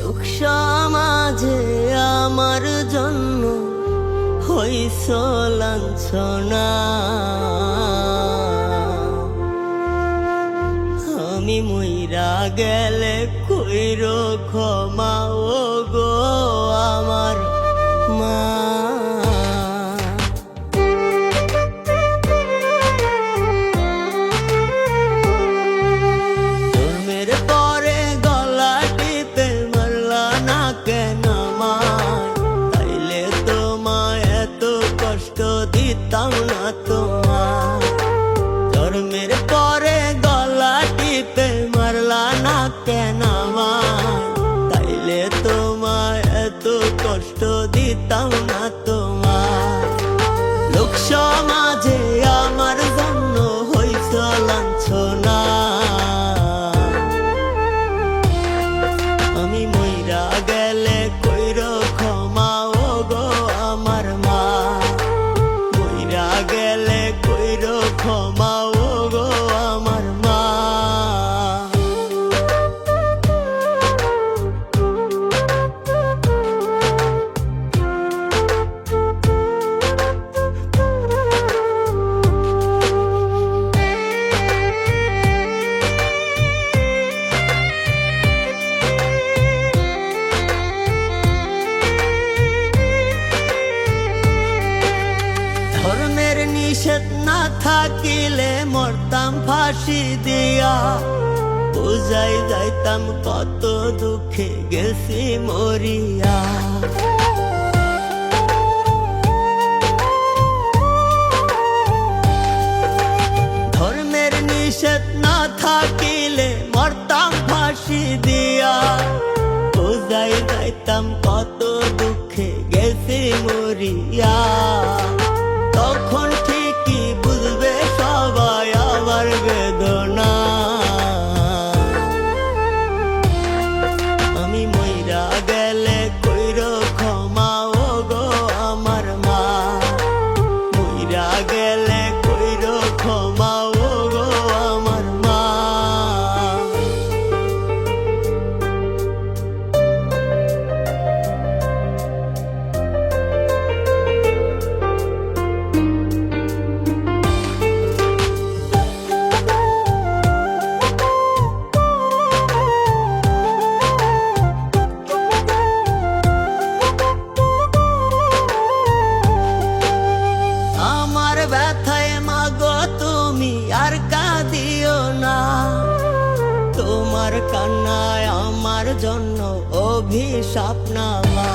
লোক সমাজে আমার জন্য হইছ লাঞ্ছনা। আমি মইরা গেলে কইরো ক্ষমা ও গো আমার মা। জন্মের পরে গলা টিপে মারলা না কেন আমায়? তাইলে তোমায় এত কষ্ট দিতাম না তোমার। জন্মের পরে গলা টিপে মারলা না কেন আমায়? তাইলে তোমায় এত কষ্ট দিতাম না তোমার। লোক সমাজে আমার জন্য হইছ লাঞ্ছনা। আমি মইরা গেলে কইরো ক্ষমা ও গো আমার মা। মইরা গেলে কইরো ক্ষমা ও গো আমার মা। ধর্মের নিষেধ না থাকিলে মরতাম ফাঁসি দিয়া। বুঝাই যাইতাম কত দুঃখে গেছি মরিয়া। ধর্মের নিষেধ না থাকিলে মরতাম ফাঁসি দিয়া। বুঝাই যাইতাম কত দুঃখে গেছি মরিয়া। তখন ঠিকই বুঝবে সবাই আমার বেদনা। আমি মইরা গেলে কইরো ক্ষমা ও গো আমার মা। মইরা গেলে কইরো ক্ষমা ও গো আমার মা। আমার ব্যথায় মাগো তুমি আর কাঁদিও না। তোমার কান্নায় আমার জন্য অভিশাপ না মা।